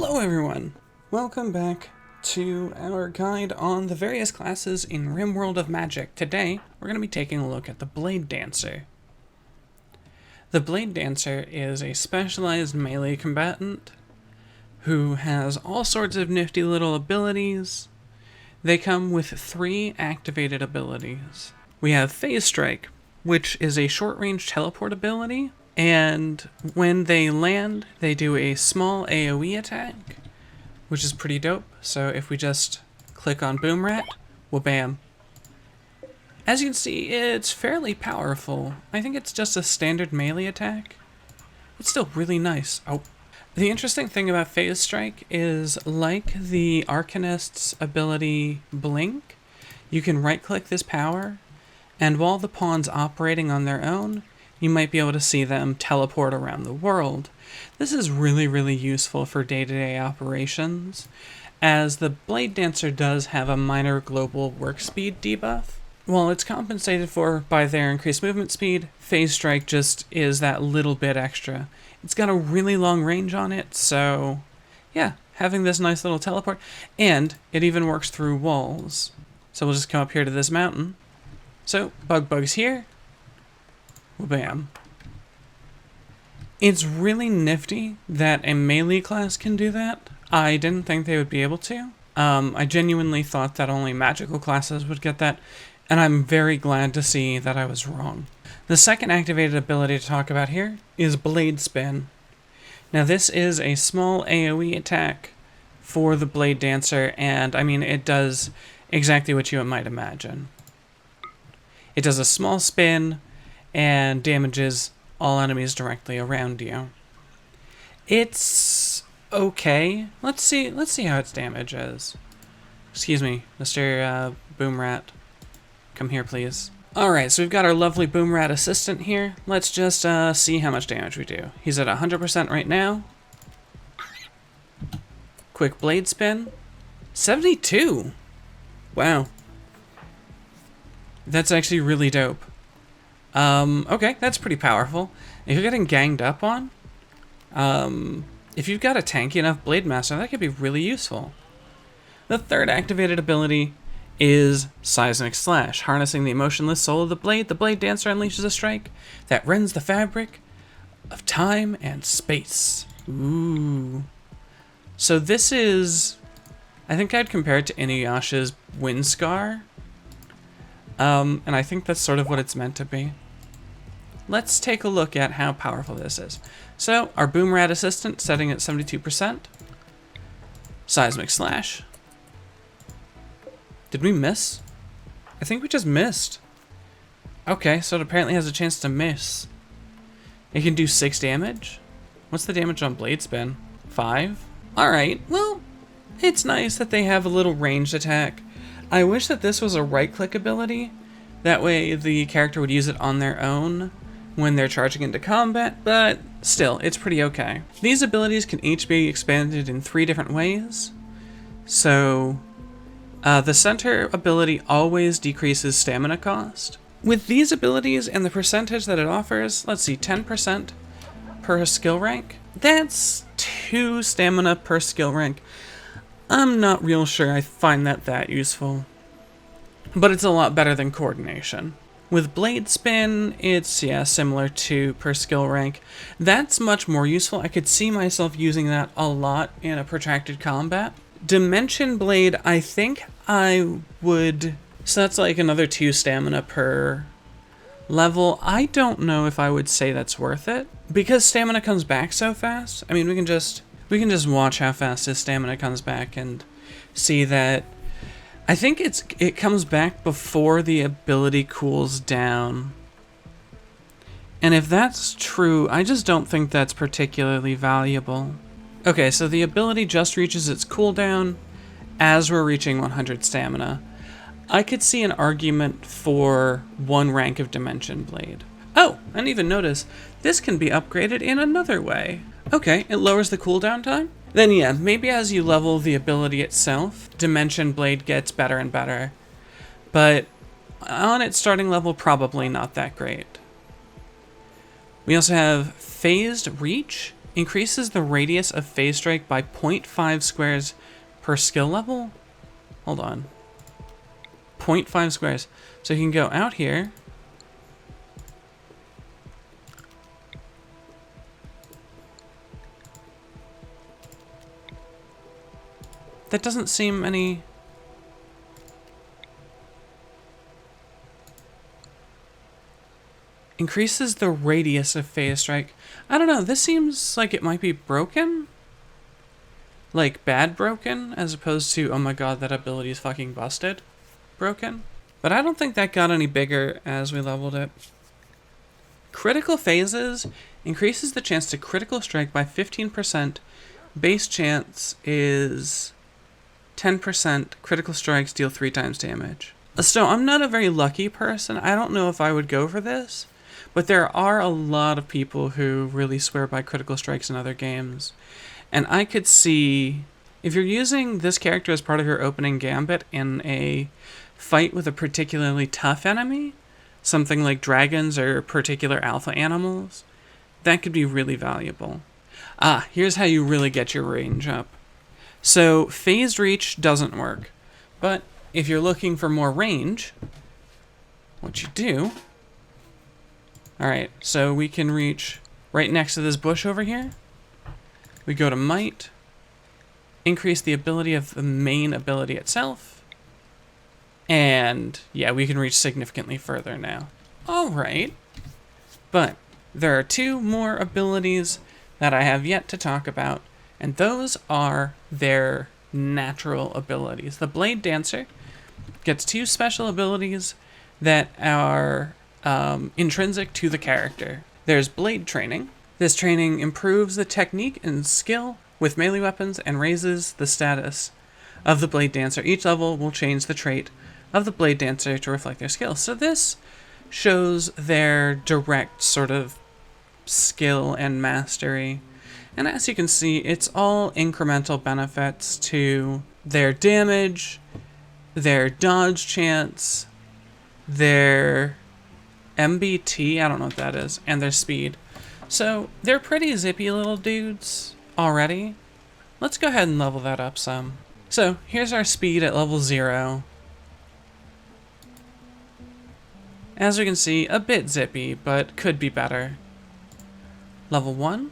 Hello everyone! Welcome back to our guide on the various classes in Rimworld of Magic. Today, we're going to be taking a look at the Bladedancer. The Bladedancer is a specialized melee combatant who has all sorts of nifty little abilities. They come with 3 activated abilities. We have Phase Strike, which is a short-range teleport ability, and when they land, they do a small AoE attack, which is pretty dope. So if we just click on Boom Rat, well bam. As you can see, it's fairly powerful. I think it's just a standard melee attack. It's still really nice. Oh. The interesting thing about Phase Strike is, like the Arcanist's ability Blink, you can right-click this power, and while the pawn's operating on their own, you might be able to see them teleport around the world. This is really useful for day-to-day operations, as the Bladedancer does have a minor global work speed debuff. While it's compensated for by their increased movement speed, Phase Strike just is that little bit extra. It's got a really long range on it, so yeah, having this nice little teleport, and it even works through walls. So we'll just come up here to this mountain. So, Bug's here. Well, bam. It's really nifty that a melee class can do that. I didn't think they would be able to. I genuinely thought that only magical classes would get that, and I'm very glad to see that I was wrong. The second activated ability to talk about here is Blade Spin. Now this is a small AoE attack for the Bladedancer, and I mean it does exactly what you might imagine. It does a small spin and damages all enemies directly around you. It's okay. Let's see how its damage is. Excuse me, Mr. Boom Rat. Come here, please. Alright, so we've got our lovely Boom Rat assistant here. Let's just see how much damage we do. He's at 100% right now. Quick blade spin. 72! Wow. That's actually really dope. Okay, that's pretty powerful. If you're getting ganged up on, if you've got a tanky enough Blade Master, that could be really useful. The third activated ability is Seismic Slash. Harnessing the emotionless soul of the Bladedancer unleashes a strike that rends the fabric of time and space. Ooh. So this is, I think I'd compare it to Inuyasha's Wind Scar. And I think that's sort of what it's meant to be. Let's take a look at how powerful this is. So, our Boom Rat assistant setting at 72%. Seismic Slash. Did we miss? I think we just missed. Okay, so it apparently has a chance to miss. It can do 6 damage. What's the damage on Blade Spin? 5? Alright, well, it's nice that they have a little ranged attack. I wish that this was a right-click ability. That way the character would use it on their own when they're charging into combat, but still, it's pretty okay. These abilities can each be expanded in 3 different ways. So, the center ability always decreases stamina cost. With these abilities and the percentage that it offers, let's see, 10% per skill rank. That's 2 stamina per skill rank. I'm not real sure I find that useful, but it's a lot better than coordination. With Blade Spin, it's, yeah, similar to per skill rank. That's much more useful. I could see myself using that a lot in a protracted combat. Dimension Blade, I think I would, so that's like another 2 stamina per level. I don't know if I would say that's worth it, because stamina comes back so fast. I mean, we can just watch how fast his stamina comes back and see that I think it comes back before the ability cools down. And if that's true, I just don't think that's particularly valuable. Okay, so the ability just reaches its cooldown as we're reaching 100 stamina. I could see an argument for 1 rank of Dimension Blade. Oh, I didn't even notice. This can be upgraded in another way. Okay, it lowers the cooldown time? Then yeah, maybe as you level the ability itself, Dimension Blade gets better and better. But on its starting level, probably not that great. We also have Phased Reach. increases the radius of phase strike by 0.5 squares per skill level. Hold on. 0.5 squares. So you can go out here. That doesn't seem any... Increases the radius of phase strike. I don't know, this seems like it might be broken. Like, bad broken, as opposed to, oh my god, that ability is fucking busted broken. But I don't think that got any bigger as we leveled it. Critical phases increases the chance to critical strike by 15%. Base chance is 10%. Critical strikes deal 3 times damage. So I'm not a very lucky person. I don't know if I would go for this. But there are a lot of people who really swear by critical strikes in other games. And I could see, if you're using this character as part of your opening gambit in a fight with a particularly tough enemy, something like dragons or particular alpha animals, that could be really valuable. Here's how you really get your range up. So phased reach doesn't work. But if you're looking for more range, what you do... Alright, so we can reach right next to this bush over here. We go to Might, increase the ability of the main ability itself, and yeah, we can reach significantly further now. Alright, but there are 2 more abilities that I have yet to talk about, and those are their natural abilities. The Bladedancer gets 2 special abilities that are intrinsic to the character. There's Blade Training. This training improves the technique and skill with melee weapons and raises the status of the Bladedancer. Each level will change the trait of the Bladedancer to reflect their skill. So this shows their direct sort of skill and mastery. And as you can see, it's all incremental benefits to their damage, their dodge chance, their MBT, I don't know what that is, and their speed. So they're pretty zippy little dudes already. Let's go ahead and level that up some. So here's our speed at level 0. As we can see, a bit zippy, but could be better. Level 1.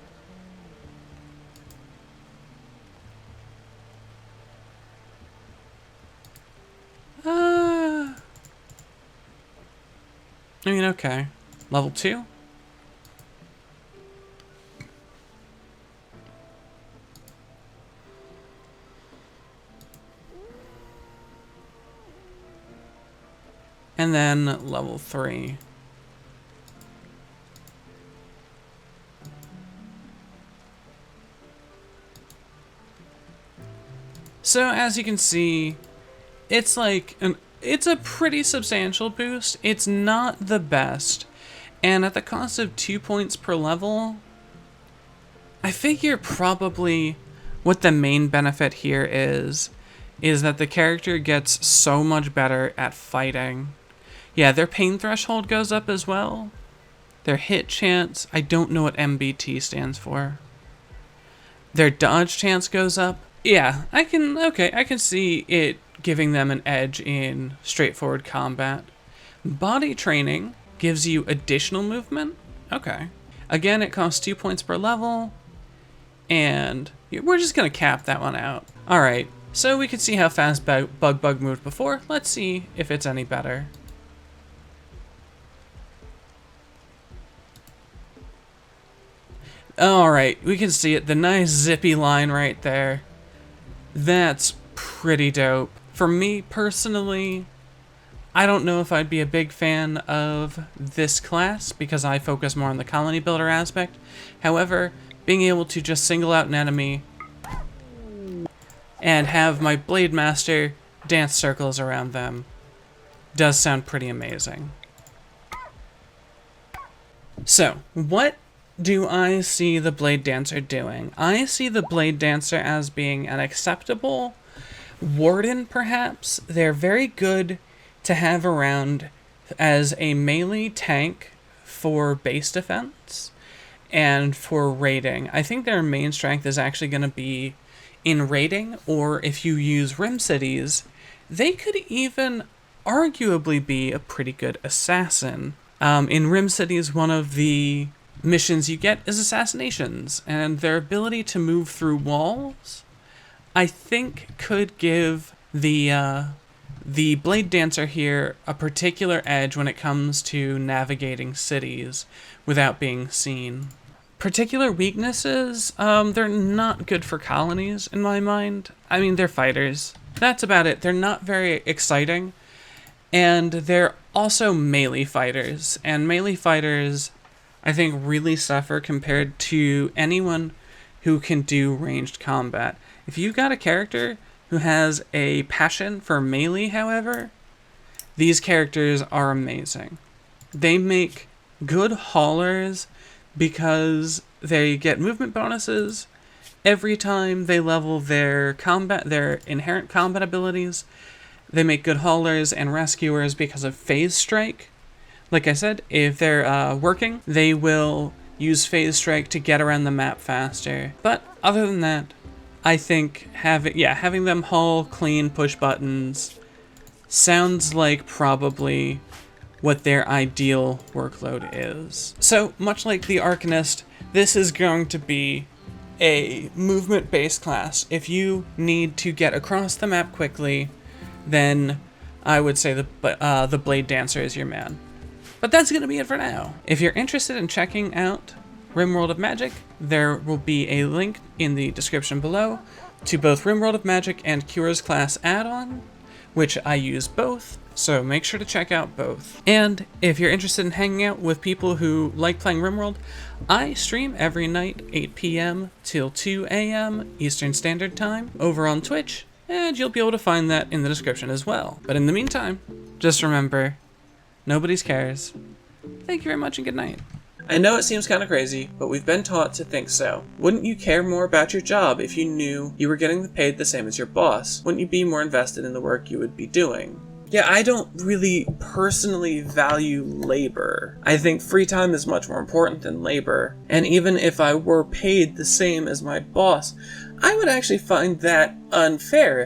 I mean, okay. Level 2. And then level 3. So as you can see, it's like it's a pretty substantial boost. It's not the best. And at the cost of 2 points per level, I figure probably what the main benefit here is that the character gets so much better at fighting. Yeah, their pain threshold goes up as well. Their hit chance, I don't know what MBT stands for. Their dodge chance goes up. Yeah, I can see it giving them an edge in straightforward combat. Body training gives you additional movement. Okay. Again, it costs 2 points per level. And we're just going to cap that one out. Alright, so we could see how fast Bug moved before. Let's see if it's any better. Alright, we can see it. The nice zippy line right there. That's pretty dope. For me, personally, I don't know if I'd be a big fan of this class because I focus more on the colony builder aspect. However, being able to just single out an enemy and have my Blade Master dance circles around them does sound pretty amazing. So, what do I see the Bladedancer doing? I see the Bladedancer as being an acceptable warden, perhaps. They're very good to have around as a melee tank for base defense. and for raiding. I think their main strength is actually going to be in raiding, or if you use Rim Cities, they could even arguably be a pretty good assassin. In Rim Cities, one of the missions you get is assassinations, and their ability to move through walls, I think, could give the Bladedancer here a particular edge when it comes to navigating cities without being seen. Particular weaknesses, they're not good for colonies in my mind. I mean, they're fighters. That's about it. They're not very exciting, and they're also melee fighters, and melee fighters, I think, really suffer compared to anyone who can do ranged combat. If you've got a character who has a passion for melee, however, these characters are amazing. They make good haulers because they get movement bonuses every time they level their inherent combat abilities. They make good haulers and rescuers because of Phase Strike. Like I said, if they're working, they will use Phase Strike to get around the map faster. But other than that, I think having them haul, clean, push buttons sounds like probably what their ideal workload is. So, much like the Arcanist, this is going to be a movement-based class. If you need to get across the map quickly, then I would say the Bladedancer is your man. But that's going to be it for now. If you're interested in checking out Rimworld of Magic, there will be a link in the description below to both Rimworld of Magic and Cura's Class add-on, which I use both, so make sure to check out both. And if you're interested in hanging out with people who like playing Rimworld, I stream every night, 8 p.m. till 2 a.m. Eastern Standard Time over on Twitch, and you'll be able to find that in the description as well. But in the meantime, just remember, nobody's cares. Thank you very much and good night. I know it seems kind of crazy, but we've been taught to think so. Wouldn't you care more about your job if you knew you were getting paid the same as your boss? Wouldn't you be more invested in the work you would be doing? Yeah, I don't really personally value labor. I think free time is much more important than labor. And even if I were paid the same as my boss, I would actually find that unfair.